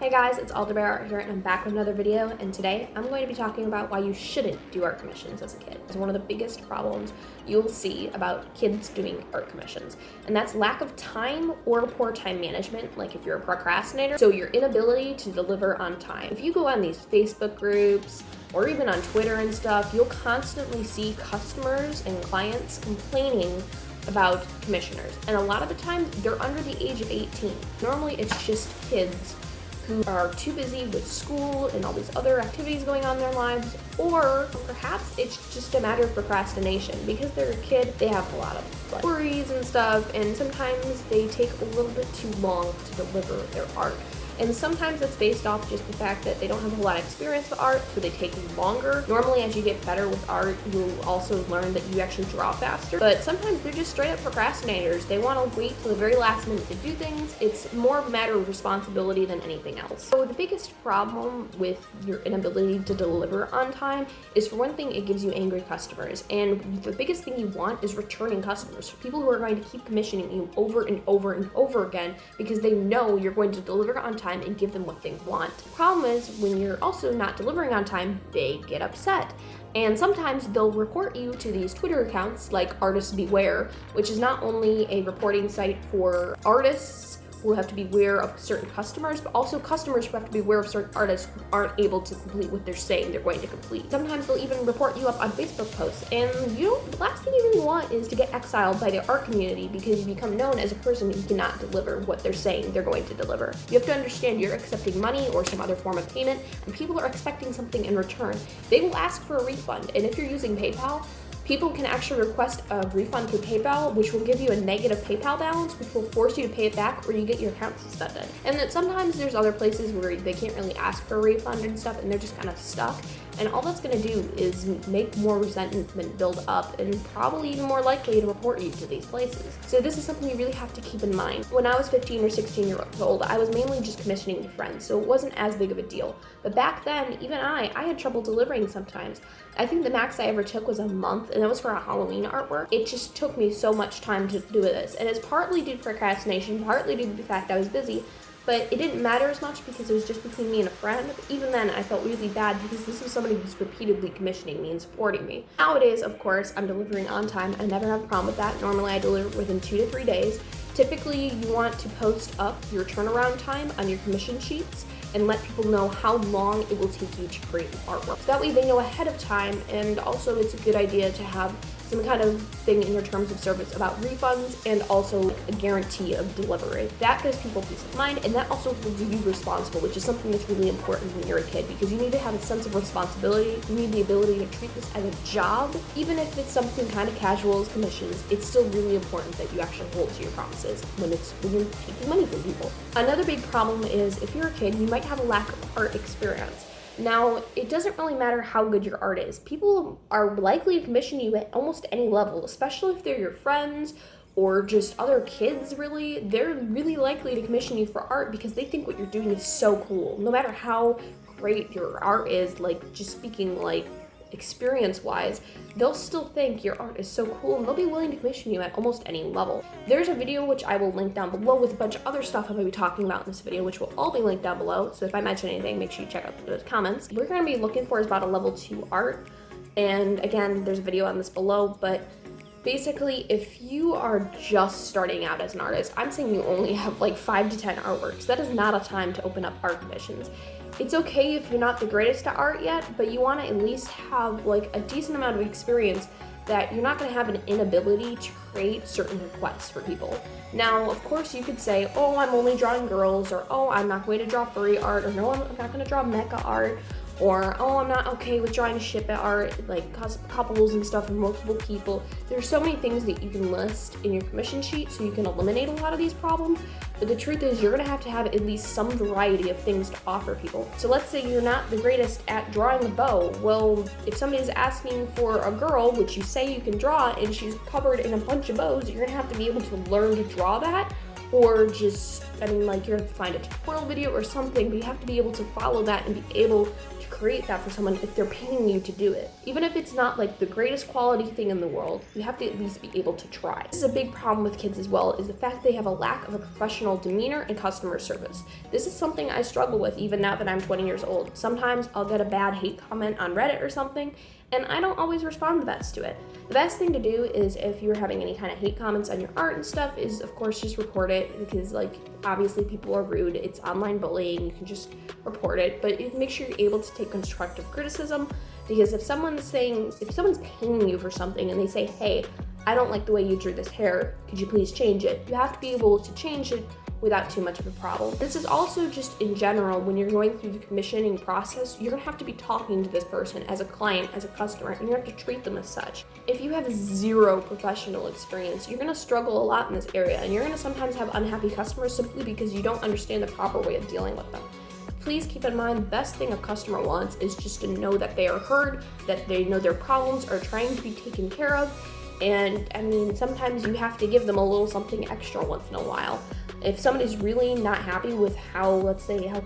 Hey guys, it's Alderbear here and I'm back with another video, and today I'm going to be talking about why you shouldn't do art commissions as a kid. It's one of the biggest problems you'll see about kids doing art commissions, and that's lack of time or poor time management, like if you're a procrastinator, so your inability to deliver on time. If you go on these Facebook groups or even on Twitter and stuff, you'll constantly see customers and clients complaining about commissioners, and a lot of the time they're under the age of 18. Normally it's just kids who are too busy with school and all these other activities going on in their lives, or perhaps it's just a matter of procrastination. Because they're a kid, they have a lot of worries and stuff, and sometimes they take a little bit too long to deliver their art. And sometimes it's based off just the fact that they don't have a lot of experience with art, so they take longer. Normally, as you get better with art, you'll also learn that you actually draw faster. But sometimes they're just straight up procrastinators. They want to wait till the very last minute to do things. It's more of a matter of responsibility than anything else. So the biggest problem with your inability to deliver on time is, for one thing, it gives you angry customers. And the biggest thing you want is returning customers. People who are going to keep commissioning you over and over and over again because they know you're going to deliver on time and give them what they want. The problem is, when you're also not delivering on time, they get upset. And sometimes they'll report you to these Twitter accounts like Artists Beware, which is not only a reporting site for artists who have to be aware of certain customers, but also customers who have to be aware of certain artists who aren't able to complete what they're saying they're going to complete. Sometimes they'll even report you up on Facebook posts, and the last thing you really want is to get exiled by the art community because you become known as a person who cannot deliver what they're saying they're going to deliver. You have to understand you're accepting money or some other form of payment, and people are expecting something in return. They will ask for a refund, and if you're using PayPal, people can actually request a refund through PayPal, which will give you a negative PayPal balance, which will force you to pay it back or you get your account suspended. And then sometimes there's other places where they can't really ask for a refund and stuff, and they're just kind of stuck. And all that's going to do is make more resentment build up and probably even more likely to report you to these places. So this is something you really have to keep in mind. When I was 15 or 16 years old, I was mainly just commissioning with friends, so it wasn't as big of a deal. But back then, even I had trouble delivering sometimes. I think the max I ever took was a month, and that was for a Halloween artwork. It just took me so much time to do this, and it's partly due to procrastination, partly due to the fact I was busy. But it didn't matter as much because it was just between me and a friend. But even then, I felt really bad because this was somebody who's repeatedly commissioning me and supporting me. Nowadays, of course, I'm delivering on time. I never have a problem with that. Normally, I deliver within 2 to 3 days. Typically, you want to post up your turnaround time on your commission sheets and let people know how long it will take you to create artwork. So that way they know ahead of time, and also it's a good idea to have some kind of thing in your terms of service about refunds and also a guarantee of delivery. That gives people peace of mind, and that also holds you responsible, which is something that's really important when you're a kid, because you need to have a sense of responsibility. You need the ability to treat this as a job. Even if it's something kind of casual as commissions, it's still really important that you actually hold to your promises when you're taking money from people. Another big problem is, if you're a kid, you might have a lack of art experience. Now, it doesn't really matter how good your art is. People are likely to commission you at almost any level, especially if they're your friends or just other kids, really. They're really likely to commission you for art because they think what you're doing is so cool. No matter how great your art is, like just speaking like experience-wise, they'll still think your art is so cool, and they'll be willing to commission you at almost any level. There's a video which I will link down below with a bunch of other stuff I'm going to be talking about in this video, which will all be linked down below, so if I mention anything, make sure you check out those comments. We're going to be looking for is about a level 2 art, and again, there's a video on this below, but basically, if you are just starting out as an artist, I'm saying you only have like 5 to 10 artworks. That is not a time to open up art commissions. It's okay if you're not the greatest at art yet, but you want to at least have like a decent amount of experience that you're not going to have an inability to create certain requests for people. Now, of course, you could say, oh, I'm only drawing girls, or oh, I'm not going to draw furry art, or no, I'm not going to draw mecha art, or oh, I'm not okay with drawing ship art, like couples and stuff and multiple people. There's so many things that you can list in your commission sheet so you can eliminate a lot of these problems, but the truth is you're gonna have to have at least some variety of things to offer people. So let's say you're not the greatest at drawing a bow. Well, if somebody's asking for a girl, which you say you can draw, and she's covered in a bunch of bows, you're gonna have to be able to learn to draw that, or just, like you're gonna find a tutorial video or something, but you have to be able to follow that and be able to create that for someone if they're paying you to do it. Even if it's not like the greatest quality thing in the world, you have to at least be able to try. This is a big problem with kids as well, is the fact they have a lack of a professional demeanor and customer service. This is something I struggle with even now that I'm 20 years old. Sometimes I'll get a bad hate comment on Reddit or something, and I don't always respond the best to it. The best thing to do is, if you're having any kind of hate comments on your art and stuff, is of course just report it, because like obviously people are rude, it's online bullying, you can just report it, but make sure you're able to take constructive criticism, because if someone's paying you for something and they say, hey, I don't like the way you drew this hair, could you please change it? You have to be able to change it without too much of a problem. This is also just in general, when you're going through the commissioning process, you're gonna have to be talking to this person as a client, as a customer, and you have to treat them as such. If you have zero professional experience, you're gonna struggle a lot in this area, and you're gonna sometimes have unhappy customers simply because you don't understand the proper way of dealing with them. Please keep in mind, the best thing a customer wants is just to know that they are heard, that they know their problems are trying to be taken care of, and sometimes you have to give them a little something extra once in a while. If somebody's really not happy with how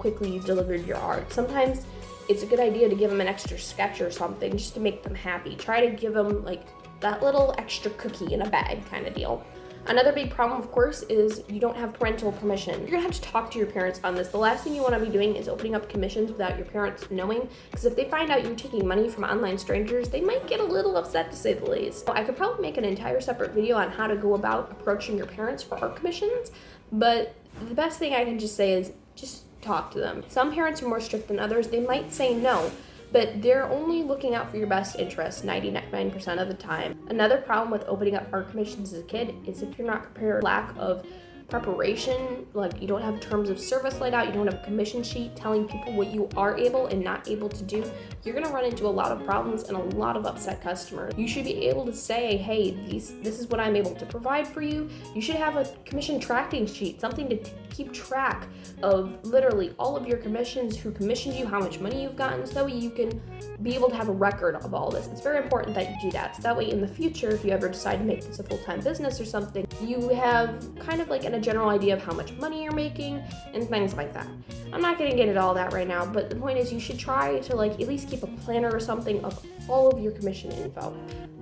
quickly you delivered your art, sometimes it's a good idea to give them an extra sketch or something just to make them happy. Try to give them like that little extra cookie in a bag kind of deal. Another big problem, of course, is you don't have parental permission. You're gonna have to talk to your parents on this. The last thing you wanna be doing is opening up commissions without your parents knowing, because if they find out you're taking money from online strangers, they might get a little upset, to say the least. I could probably make an entire separate video on how to go about approaching your parents for art commissions, but the best thing I can just say is just talk to them. Some parents are more strict than others. They might say no, but they're only looking out for your best interests 99% of the time. Another problem with opening up art commissions as a kid is if you're not prepared, lack of preparation, like you don't have terms of service laid out, you don't have a commission sheet telling people what you are able and not able to do, you're gonna run into a lot of problems and a lot of upset customers. You should be able to say, hey, this is what I'm able to provide for you. You should have a commission tracking sheet, something to keep track of literally all of your commissions, who commissioned you, how much money you've gotten, so that way you can be able to have a record of all this. It's very important that you do that, so that way in the future, if you ever decide to make this a full-time business or something, you have kind of like a general idea of how much money you're making and things like that. I'm not gonna get into all that right now, but the point is you should try to like at least keep a planner or something of all of your commission info.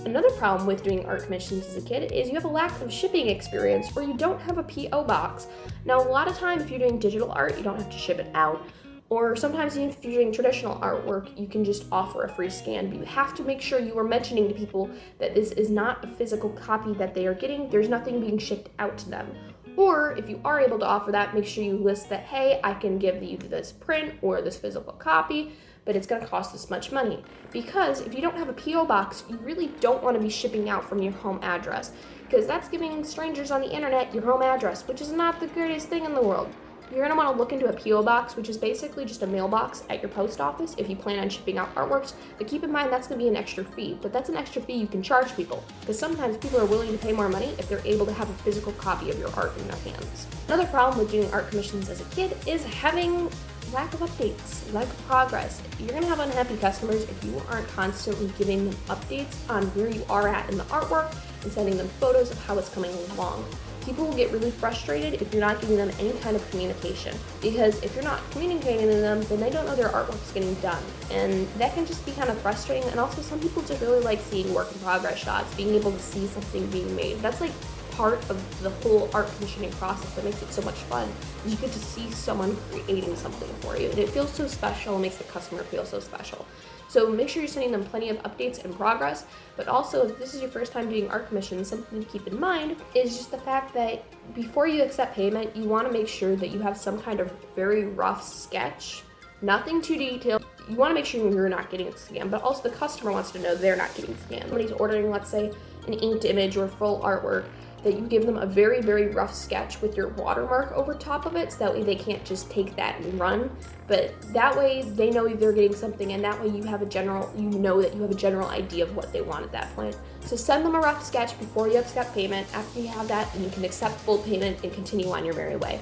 Another problem with doing art commissions as a kid is you have a lack of shipping experience, or you don't have a PO box. Now, a lot of time if you're doing digital art, you don't have to ship it out. Or sometimes if you're doing traditional artwork, you can just offer a free scan, but you have to make sure you are mentioning to people that this is not a physical copy that they are getting. There's nothing being shipped out to them. Or if you are able to offer that, make sure you list that, hey, I can give you this print or this physical copy, but it's gonna cost this much money. Because if you don't have a PO box, you really don't wanna be shipping out from your home address, because that's giving strangers on the internet your home address, which is not the greatest thing in the world. You're gonna wanna look into a PO box, which is basically just a mailbox at your post office if you plan on shipping out artworks, but keep in mind that's gonna be an extra fee, but that's an extra fee you can charge people, because sometimes people are willing to pay more money if they're able to have a physical copy of your art in their hands. Another problem with doing art commissions as a kid is having lack of updates, lack of progress. You're gonna have unhappy customers if you aren't constantly giving them updates on where you are at in the artwork and sending them photos of how it's coming along. People will get really frustrated if you're not giving them any kind of communication, because if you're not communicating to them, then they don't know their artwork's getting done, and that can just be kind of frustrating. And also, some people just really like seeing work in progress shots, being able to see something being made. That's like part of the whole art commissioning process that makes it so much fun. You get to see someone creating something for you, and it feels so special. It makes the customer feel so special. So make sure you're sending them plenty of updates and progress, but also if this is your first time doing art commissions, something to keep in mind is just the fact that before you accept payment, you want to make sure that you have some kind of very rough sketch, nothing too detailed. You want to make sure you're not getting scammed, but also the customer wants to know they're not getting scammed. Somebody's ordering, let's say, an inked image or full artwork, that you give them a very, very rough sketch with your watermark over top of it, so that way they can't just take that and run. But that way they know they're getting something, and that way you know that you have a general idea of what they want at that point. So send them a rough sketch before you accept payment. After you have that, then you can accept full payment and continue on your merry way.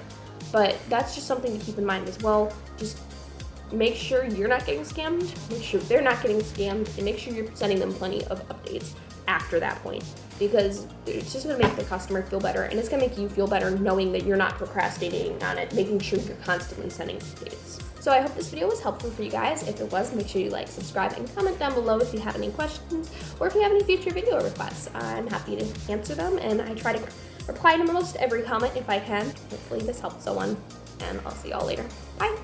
But that's just something to keep in mind as well. Just make sure you're not getting scammed, make sure they're not getting scammed, and make sure you're sending them plenty of updates after that point. because it's just going to make the customer feel better, and it's going to make you feel better knowing that you're not procrastinating on it, making sure you're constantly sending updates. So I hope this video was helpful for you guys. If it was, make sure you like, subscribe, and comment down below if you have any questions or if you have any future video requests. I'm happy to answer them, and I try to reply to almost every comment if I can. Hopefully this helped someone, and I'll see y'all later. Bye!